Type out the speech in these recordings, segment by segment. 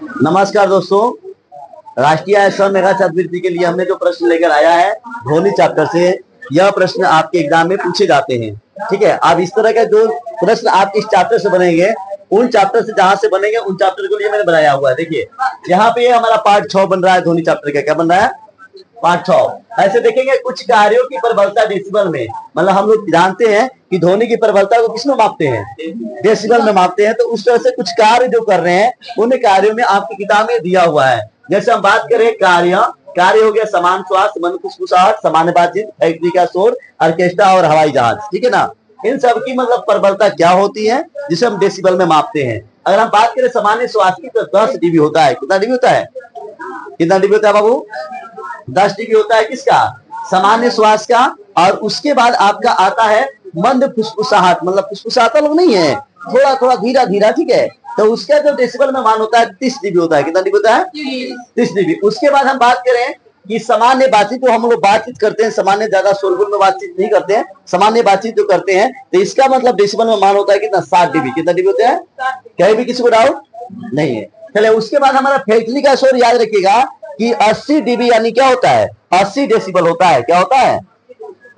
नमस्कार दोस्तों, राष्ट्रीय स्व मेधा छात्रवृत्ति के लिए हमने जो प्रश्न लेकर आया है ध्वनि चैप्टर से, यह प्रश्न आपके एग्जाम में पूछे जाते हैं। ठीक है, अब इस तरह का जो प्रश्न आपके इस चैप्टर से बनेंगे, उन चैप्टर से जहां से बनेंगे उन चैप्टर के लिए मैंने बनाया हुआ है। देखिए यहाँ पे हमारा पार्ट 6 बन रहा है ध्वनि चैप्टर का। क्या बन रहा है? पार्ट 6। ऐसे देखेंगे कुछ कार्यों की प्रबलता डेसिबल में, मतलब हम लोग जानते हैं कि ध्वनि की प्रबलता को किसमें मापते हैं? डेसिबल में मापते हैं। तो उस तरह से कुछ कार्य जो कर रहे हैं उन कार्यों में आपकी किताब में दिया हुआ है। जैसे हम बात करें कार्य हो गया समान श्वास, मन फुसफुसाहट, सामान्य बातचीत, फैक्ट्री का शोर, ऑर्केस्ट्रा और हवाई जहाज। ठीक है ना, इन सब की मतलब प्रबलता क्या होती है जिसे हम डेसिबल में मापते हैं। अगर हम बात करें सामान्य श्वास की तो 10 dB होता है। कितना dB होता है? कितना dB होता है बाबू? 10 dB होता है। किसका? सामान्य श्वास का। और उसके बाद आपका आता है मंद फुसफुसाहट, मतलब फुसफुसाता लोग नहीं है, थोड़ा थोड़ा धीरा धीरा। ठीक है, तो उसका जो डेसिबल में मान होता है 30 dB होता है। कितना dB होता है? 30 dB। उसके बाद हम बात करें कि सामान्य बातचीत, जो हम लोग बातचीत करते हैं, सामान्य ज्यादा शोरगुल में बातचीत नहीं करते हैं, सामान्य बातचीत जो करते हैं, तो इसका मतलब डेसिबल में मान होता है कितना? 60 dB। कितना dB होता है? कहीं भी किसी को डाउट नहीं है। चलिए, उसके बाद हमारा फैक्ट्री का शोर याद रखिएगा कि 80 dB यानी क्या होता है? 80 डेसिबल होता है। क्या होता है?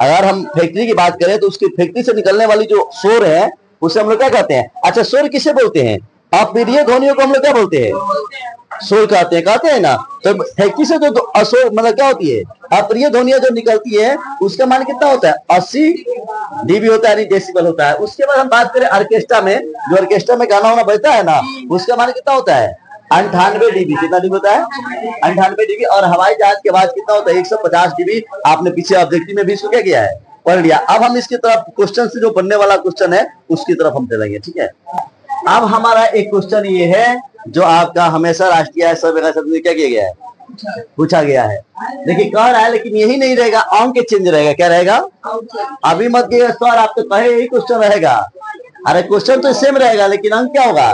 अगर हम फैक्ट्री की बात करें तो उसकी फैक्ट्री से निकलने वाली जो शोर है उसे हम लोग क्या कहते हैं? अच्छा, शोर किसे बोलते हैं? अप्रिय ध्वनियों को हम लोग क्या बोलते हैं? शोर कहते हैं ना। तो फैक्ट्री से जो अशोर मतलब क्या होती है? अप्रिय ध्वनियां जो निकलती है उसका मान कितना होता है? 80 dB होता है, डेसिबल होता है। उसके बाद हम बात करें ऑर्केस्ट्रा में, जो ऑर्केस्ट्रा में गाना वाना बजता है ना, उसका मान कितना होता है? 98 dB। कितना dB होता है? 98 dB। और हवाई जहाज की आवाज कितना होता है? 150 dB। आपने पीछे ऑब्जेक्टिव में भी इसको क्या किया है? पढ़ लिया। अब हम इसकी तरफ क्वेश्चन से जो बनने वाला क्वेश्चन है उसकी तरफ हम चलेंगे। ठीक है, अब हमारा एक क्वेश्चन ये है जो आपका हमेशा राष्ट्रीय स्व मेधा छात्रवृत्ति क्या किया गया है? पूछा गया है। देखिए कह रहा है, लेकिन यही नहीं रहेगा, अंक चेंज रहेगा। क्या रहेगा? अभी मत कहिएगा सर आप तो कहे यही क्वेश्चन रहेगा। अरे क्वेश्चन तो सेम रहेगा, लेकिन अंक क्या होगा?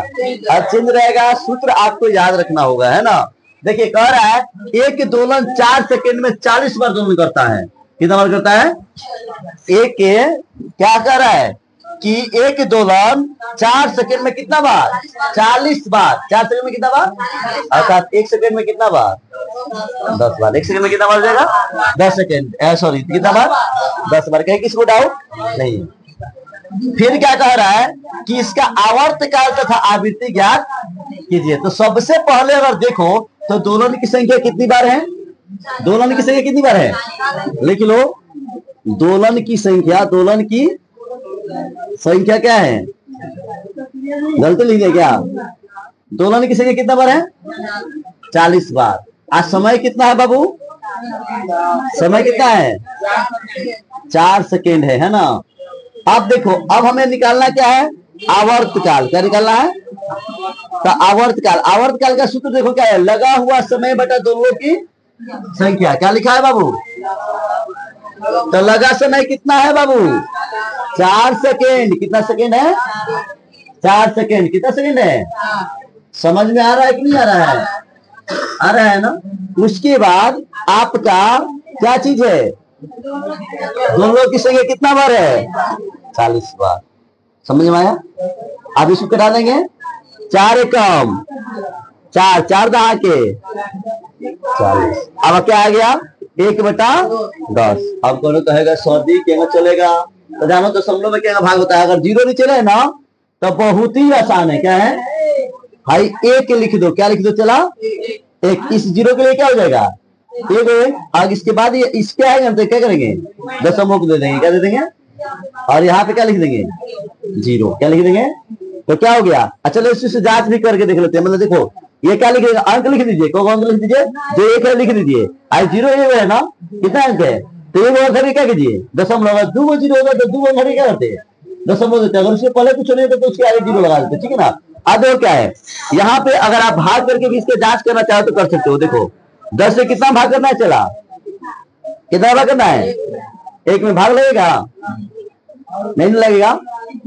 अब चेंज रहेगा। सूत्र आपको याद रखना होगा, है ना। देखिए कह रहा है एक दोलन 4 सेकेंड में 40 बार दोलन करता है। कितना बार करता है? एक क्या कह रहा है कि एक दोलन 4 सेकेंड में कितना बार? 40 बार। 4 सेकेंड में कितना बार? अर्थात 1 सेकेंड में कितना बार? 10 बार। 1 सेकेंड में कितना बार हो जाएगा? 10 सेकेंड, सॉरी कितना बार? 10 बार। कहीं किसी को डाउट नहीं। फिर क्या कह रहा है कि इसका आवर्तकाल तथा आवृत्ति ज्ञात कीजिए। तो सबसे पहले अगर देखो तो दोलन की संख्या कितनी बार है? दोलन की संख्या कितनी बार है? लिख लो, दोलन की संख्या क्या है? गलती लिख दिया क्या? दोलन की संख्या कितना बार है? 40 बार। आज समय कितना है बाबू? समय कितना है? 4 सेकेंड है ना। अब देखो, अब हमें निकालना क्या है? आवर्तकाल। क्या निकालना है? तो आवर्तकाल का सूत्र देखो क्या है? लगा हुआ समय बटा दोनों की संख्या। क्या लिखा है बाबू? तो लगा समय कितना है बाबू? 4 सेकेंड। कितना सेकेंड है? 4 सेकेंड। कितना सेकेंड है? समझ में आ रहा है कि नहीं आ रहा है? आ रहा है ना। उसके बाद आपका क्या चीज है? दोनों की संख्या कितना बार है? 40 बार। समझ में आया? अब इसको करा देंगे 4 एकम 4 4 दहा के 40। अब क्या आ गया? 1/10। अब कौन कहेगा सौदी क्या चलेगा? तो जानो तो समझो में क्या भाग होता है। अगर 0 नहीं चले ना तो बहुत ही आसान है। क्या है भाई? 1 लिख दो। क्या लिख दो? चला 1। इस 0 के लिए क्या हो जाएगा? 1। आगे इसके बाद ये इसके आएंगे तो क्या करेंगे? दशमलव को दे देंगे। क्या दे देंगे? और यहाँ पे क्या लिख देंगे? 0। क्या लिख देंगे? तो क्या हो गया? अच्छा चलो इससे जांच भी करके देख लेते हैं। मतलब देखो ये क्या लिख देगा? अंक लिख दीजिए। कौन अंक लिख दीजिए? जो 1 है लिख दीजिए। आज 0 1 है ना। कितना अंक है? तो 1 और घड़ी क्या कीजिए? दशमलव। 2 0 होगा तो 2 घड़ी क्या करते हैं? दशमलव देते हैं। अगर उसके पहले कुछ नहीं तो उसके आगे 0 लगा देते। ठीक है ना। अब और क्या है यहाँ पे? अगर आप भाग करके भी इसके जांच करना चाहो तो कर सकते हो। देखो 10 से कितना भाग करना है? चला कितना भाग करना है? 1 में भाग लगेगा? नहीं लगेगा।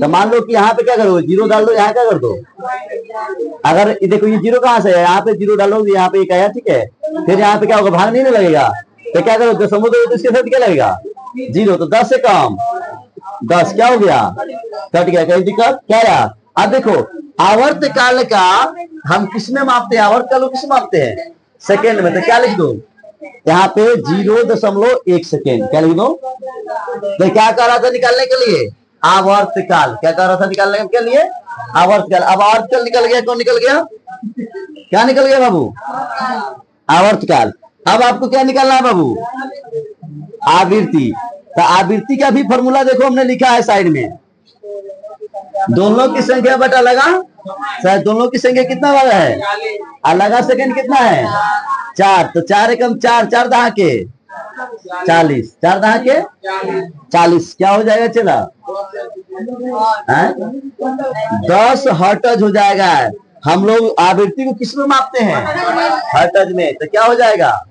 तो मान लो कि यहाँ पे क्या करो? 0 डाल दो। यहाँ क्या कर दो? अगर देखो ये 0 कहाँ से है? यहाँ पे 0 डालो, यहाँ पे 1 आया। ठीक है, फिर यहाँ पे क्या होगा? भाग नहीं लगेगा। तो क्या करो? दशमलव दो, इसके साथ क्या लगेगा? 0। तो 10 से कम 10 क्या हो गया? कट गया। कहीं दिक्कत क्या आया? अब देखो आवर्त काल का हम किस में मापते हैं, आवर्त काल को किस में मापते हैं, सेकेंड में। तो क्या लिख दो यहाँ पे 0.1 सेकेंड, क्या लिख दो। तो क्या कह रहा था निकालने के लिए, आवर्त काल। क्या कह रहा था निकालने के लिए, आवर्त काल। अब आवर्त काल निकल गया, कौन निकल गया, क्या निकल गया बाबू, आवर्त काल। अब आपको क्या निकालना है बाबू, आवृत्ति। तो आवृत्ति का भी फॉर्मूला देखो हमने लिखा है साइड में, दोनों की संख्या बटा लगा, दोनों की संख्या कितना वाला है, और लगा सेकंड कितना है 4। तो 4 एकम 4, 4 दहा के 40, 4 दहा के 40, क्या हो जाएगा चला 10 हर्ट्ज हो जाएगा। हम लोग आवृत्ति को किस में मापते हैं, हर्ट्ज में। तो क्या हो जाएगा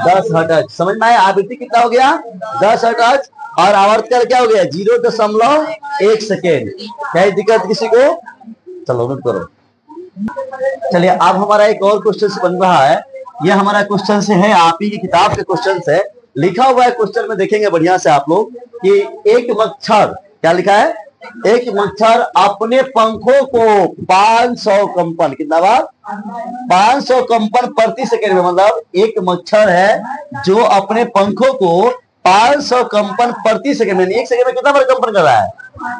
10 हर्ट्ज। समझ में आया, आवृत्ति कितना हो गया 10 हर्ट्ज, और आवर्त काल क्या हो गया 0.1 सेकेंड। क्या दिक्कत किसी को, चलो नोट करो। चलिए अब हमारा एक और क्वेश्चन बन रहा है, ये हमारा क्वेश्चन से है, आप ही की किताब के क्वेश्चन से लिखा हुआ है। क्वेश्चन में देखेंगे बढ़िया से आप लोग कि एक मच्छर, क्या लिखा है, एक मच्छर अपने पंखों को 500 कंपन, कितना बार 500 कंपन प्रति सेकेंड में, मतलब एक मच्छर है जो अपने पंखों को 500 कंपन प्रति सेकेंड में, एक सेकेंड में कितना बार कंपन कर रहा है,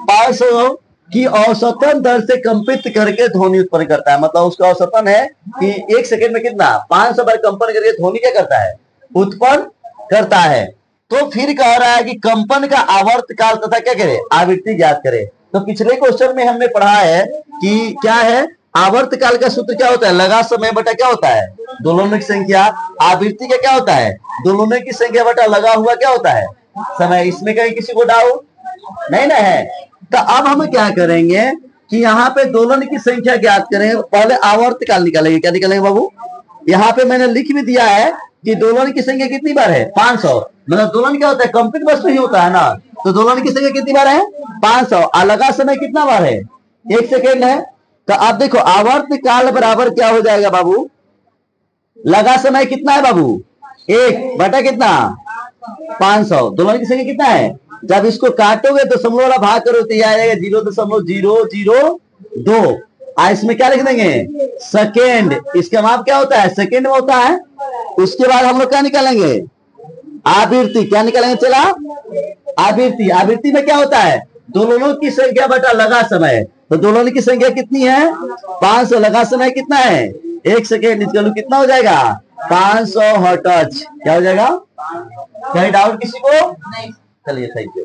500 की औसतन दर से कंपित करके ध्वनि उत्पन्न करता है। मतलब उसका औसतन है कि एक सेकेंड में कितना 500 बार कंपन करके ध्वनि क्या करता है, उत्पन्न करता है। तो फिर कह रहा है कि कंपन का आवर्त काल तथा क्या करे, आवृत्ति ज्ञात करे। तो पिछले क्वेश्चन में हमने पढ़ा है कि क्या है, आवर्त काल का सूत्र क्या होता है, लगा समय बटा क्या होता है, दोलनों की संख्या। आवृत्ति का क्या होता है, दोलनों की संख्या बटा लगा हुआ क्या होता है, समय। इसमें कहीं किसी को डाउट नहीं ना है। तो अब हम क्या करेंगे कि यहाँ पे दोलन की संख्या ज्ञात करें, पहले आवर्त काल निकालेंगे। क्या निकालेंगे बाबू, यहाँ पे मैंने लिख भी दिया है कि दोलन की संख्या कितनी बार है 500। मतलब दोलन क्या होता है, कंपित वस्तु ही होता है ना। तो दोलन की संख्या कितनी बार है 500, और लगा समय कितना बार है 1 सेकेंड है। तो आप देखो आवर्त काल बराबर क्या हो जाएगा बाबू, लगा समय कितना है बाबू 1 बटा कितना 500, दोलन की संख्या कितना है। जब इसको काटोगे तो दशमलव वाला भाग करो तो यह आ जाएगा 0.002। इसमें क्या लिख देंगे सेकेंड, इसका माप क्या होता है सेकेंड में होता है। उसके बाद हम लोग क्या निकालेंगे, आवृत्ति। क्या निकालेंगे चला, आवृत्ति। आवृत्ति में क्या होता है, दोलनों की संख्या बटा लगा समय। तो दोलनों की संख्या कितनी है 500, लगा समय कितना है 1 सेकेंड। इसका कितना हो जाएगा 500 हर्ट्ज। क्या हो जाएगा, कहीं डाउट किसी को, चलिए थैंक यू।